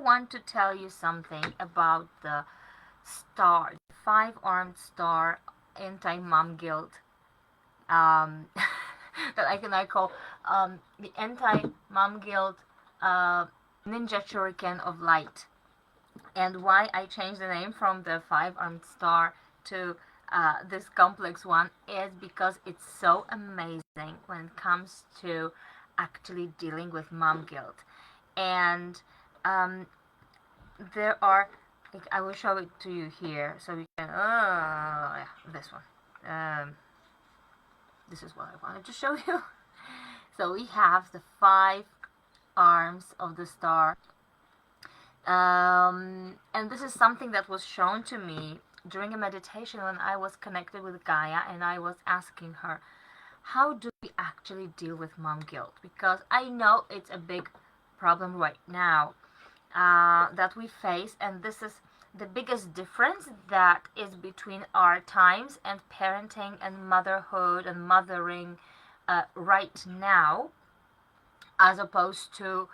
want to tell you something about the star, the five-armed star anti-mom guilt, um, that I call the anti-mom guilt uh, ninja shuriken of light. And why I changed the name from the five-armed star to this complex one is because it's so amazing when it comes to actually dealing with mom guilt. And um, there are, like, I will show it to you here so you can, yeah, this one. This is what I wanted to show you. So we have the five arms of the star. And this is something that was shown to me during a meditation when I was connected with Gaia, and I was asking her, how do we actually deal with mom guilt? Because I know it's a big problem right now that we face, and this is the biggest difference that is between our times and parenting and motherhood and mothering right now, as opposed to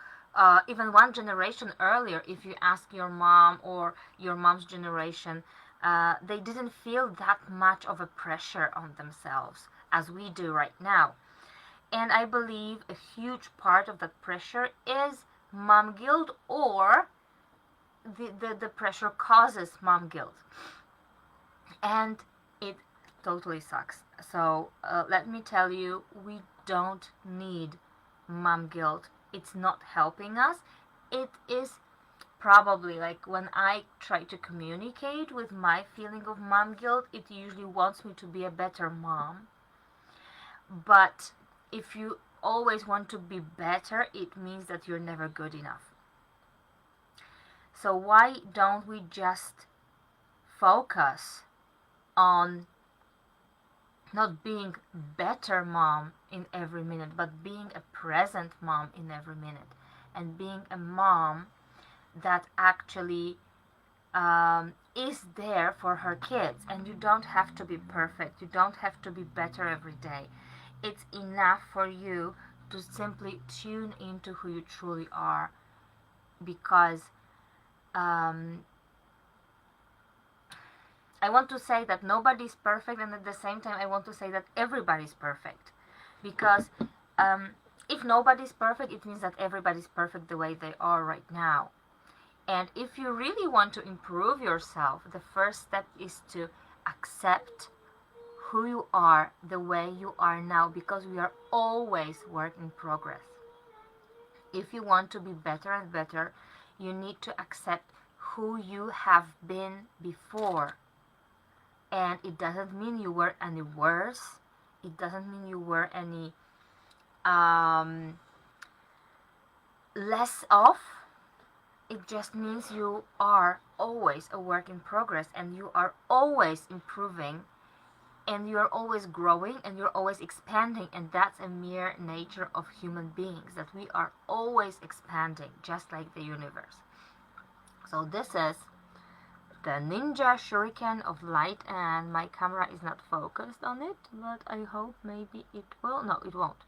even one generation earlier. If you ask your mom or your mom's generation, they didn't feel that much of a pressure on themselves as we do right now. And I believe a huge part of that pressure is mom guilt, or the pressure causes mom guilt. And it totally sucks. So let me tell you, we don't need mom guilt. It's not helping us. It is probably, like, when I try to communicate with my feeling of mom guilt, it usually wants me to be a better mom. But if you always want to be better, it means that you're never good enough. So why don't we just focus on not being better mom in every minute, but being a present mom in every minute, and being a mom that actually is there for her kids. And you don't have to be perfect. You don't have to be better every day. It's enough for you to simply tune into who you truly are, because I want to say that nobody's perfect, and at the same time I want to say that everybody's perfect, because if nobody's perfect, it means that everybody's perfect the way they are right now. And if you really want to improve yourself, the first step is to accept who you are the way you are now, because we are always work in progress. If you want to be better and better, you need to accept who you have been before. And it doesn't mean you were any worse. It doesn't mean you were any less off. It just means you are always a work in progress, and you are always improving, and you're always growing, and you're always expanding. And that's a mere nature of human beings, that we are always expanding, just like the universe. So this is the ninja shuriken of light, and my camera is not focused on it, but I hope maybe it will. No, it won't.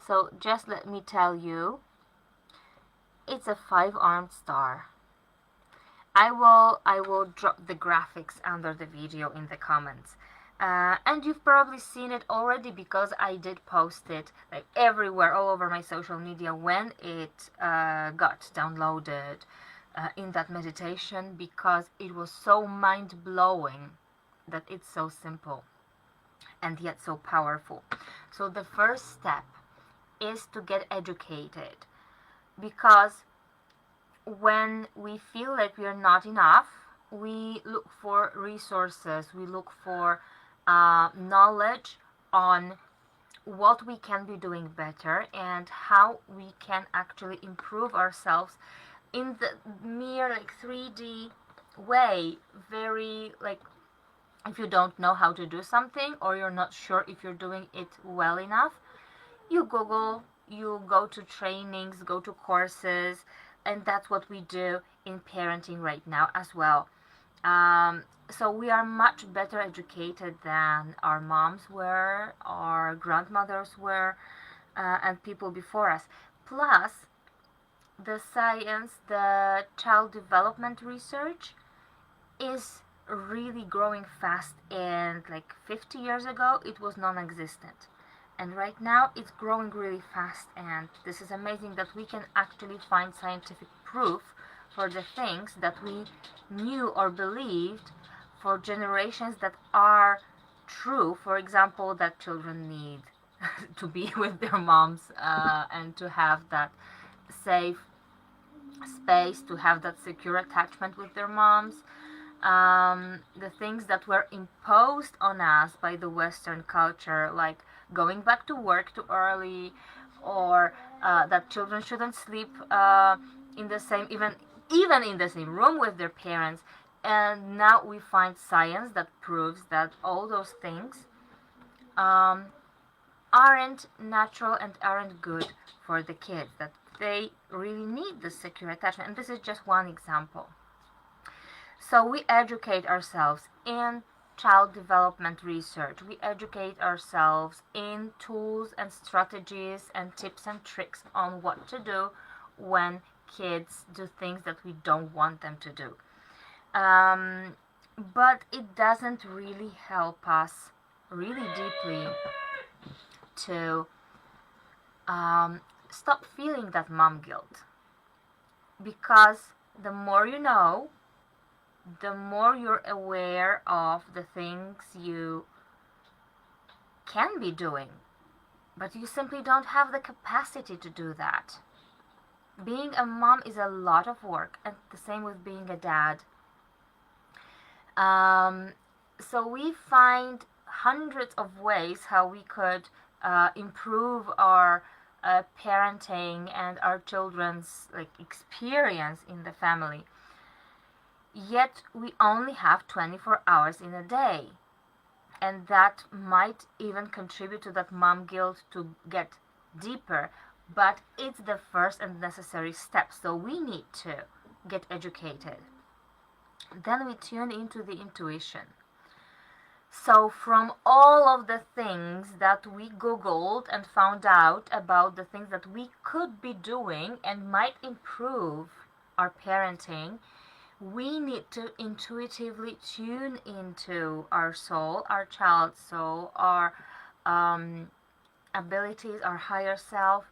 So just let me tell you, it's a five-armed star. I will drop the graphics under the video in the comments. And you've probably seen it already, because I did post it like everywhere, all over my social media, when it got downloaded in that meditation, because it was so mind-blowing that it's so simple and yet so powerful. So the first step is to get educated, because when we feel like we are not enough, we look for resources, we look for knowledge on what we can be doing better and how we can actually improve ourselves in the mere, like, 3D way. Very, like, if you don't know how to do something, or you're not sure if you're doing it well enough, you Google, you go to trainings, go to courses, and that's what we do in parenting right now as well. So we are much better educated than our moms were, our grandmothers were, and people before us. Plus, the science, the child development research is really growing fast, and like 50 years ago it was non-existent, and right now it's growing really fast, and this is amazing that we can actually find scientific proof for the things that we knew or believed for generations that are true. For example, that children need to be with their moms, and to have that safe space, to have that secure attachment with their moms. The things that were imposed on us by the Western culture, like going back to work too early, or that children shouldn't sleep in the same, even in the same room with their parents. And now we find science that proves that all those things um, aren't natural and aren't good for the kids, that they really need the secure attachment. And this is just one example. So we educate ourselves in child development research. We educate ourselves in tools and strategies and tips and tricks on what to do when kids do things that we don't want them to do. But it doesn't really help us really deeply to stop feeling that mom guilt. Because the more you know, the more you're aware of the things you can be doing, but you simply don't have the capacity to do that. Being a mom is a lot of work, and the same with being a dad. So we find hundreds of ways how we could improve our parenting and our children's experience in the family. Yet we only have 24 hours in a day, and that might even contribute to that mom guilt to get deeper, but it's the first and necessary step, so we need to get educated. Then we tune into the intuition. So from all of the things that we googled and found out about the things that we could be doing and might improve our parenting, we need to intuitively tune into our soul, our child's soul, our abilities, our higher self,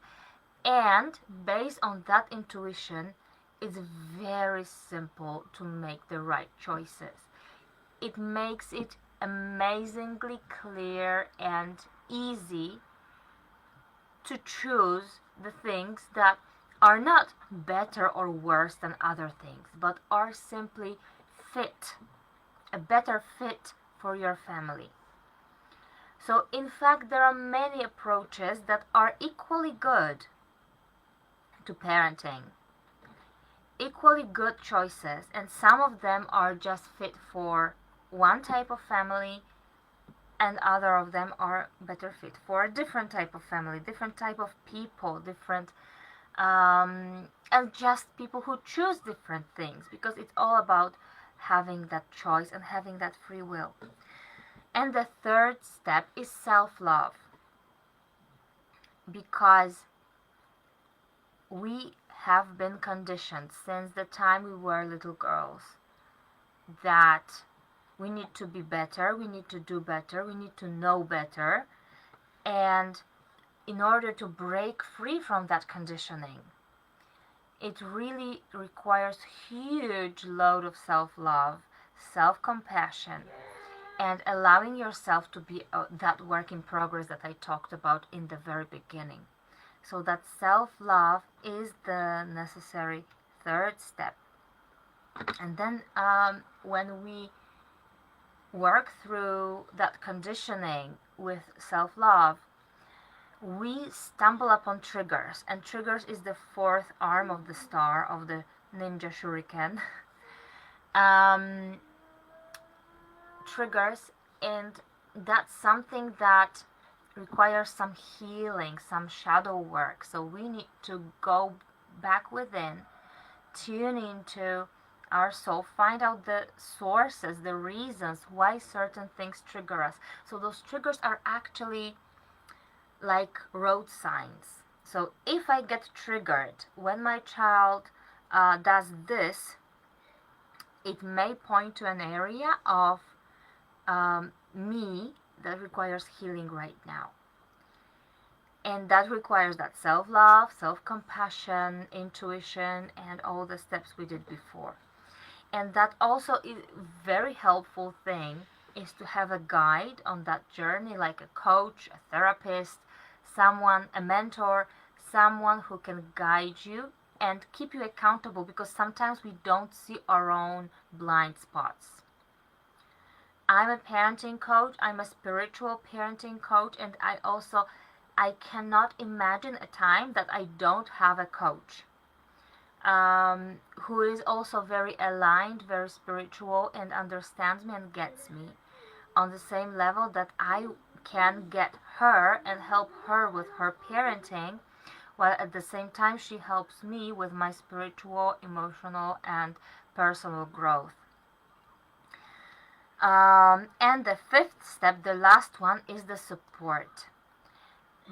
and based on that intuition, it's very simple to make the right choices. It makes it amazingly clear and easy to choose the things that are not better or worse than other things, but are simply fit, a better fit for your family. So in fact, there are many approaches that are equally good to parenting, equally good choices, and some of them are just fit for one type of family, and other of them are better fit for a different type of family, different type of people, different and just people who choose different things, because it's all about having that choice and having that free will. And the third step is self-love, because we have been conditioned since the time we were little girls that we need to be better, we need to do better, we need to know better. And in order to break free from that conditioning, it really requires huge load of self-love, self-compassion, and allowing yourself to be that work in progress that I talked about in the very beginning. So that self-love is the necessary third step. And then when we work through that conditioning with self-love, we stumble upon triggers, and triggers is the fourth arm of the star of the ninja Shuriken. Triggers, and that's something that requires some healing, some shadow work. So we need to go back within, tune into our soul, find out the sources, the reasons why certain things trigger us. So those triggers are actually like road signs. So if I get triggered when my child does this, it may point to an area of me that requires healing right now. And that requires that self-love, self-compassion, intuition, and all the steps we did before. And that also is a very helpful thing, is to have a guide on that journey, like a coach, a therapist, someone, a mentor, someone who can guide you and keep you accountable, because sometimes we don't see our own blind spots. I'm a parenting coach, I'm a spiritual parenting coach, and I cannot imagine a time that I don't have a coach who is also very aligned, very spiritual, and understands me and gets me on the same level that I can get her and help her with her parenting, while at the same time she helps me with my spiritual, emotional, and personal growth. And the fifth step, the last one, is the support.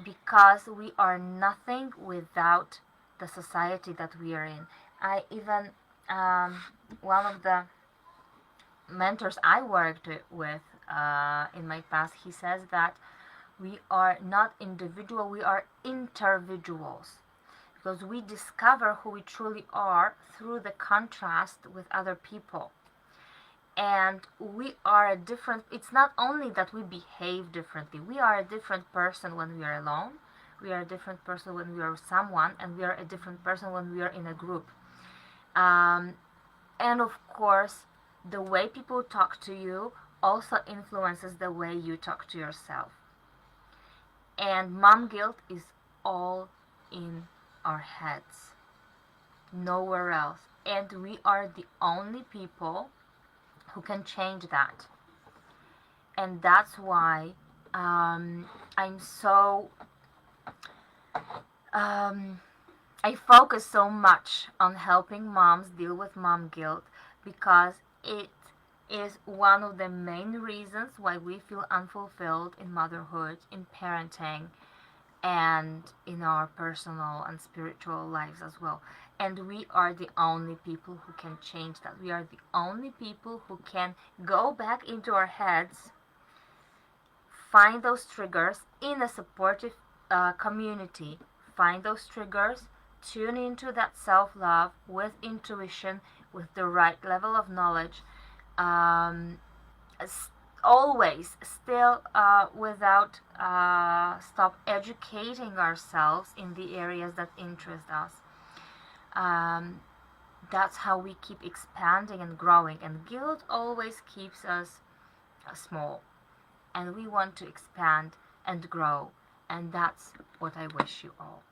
Because we are nothing without the society that we are in. I even, one of the mentors I worked with in my past, he says that we are not individual, we are interviduals. Because we discover who we truly are through the contrast with other people. And we are a different, it's not only that we behave differently, we are a different person when we are alone, we are a different person when we are with someone, and we are a different person when we are in a group. And of course, the way people talk to you also influences the way you talk to yourself. And mom guilt is all in our heads, nowhere else. And we are the only people who can change that. And that's why I'm so I focus so much on helping moms deal with mom guilt, because it is one of the main reasons why we feel unfulfilled in motherhood, in parenting, and in our personal and spiritual lives as well. And we are the only people who can change that. We are the only people who can go back into our heads, find those triggers in a supportive community, find those triggers, tune into that self-love with intuition, with the right level of knowledge, always still without stop educating ourselves in the areas that interest us. That's how we keep expanding and growing, and guilt always keeps us small, and we want to expand and grow, and that's what I wish you all.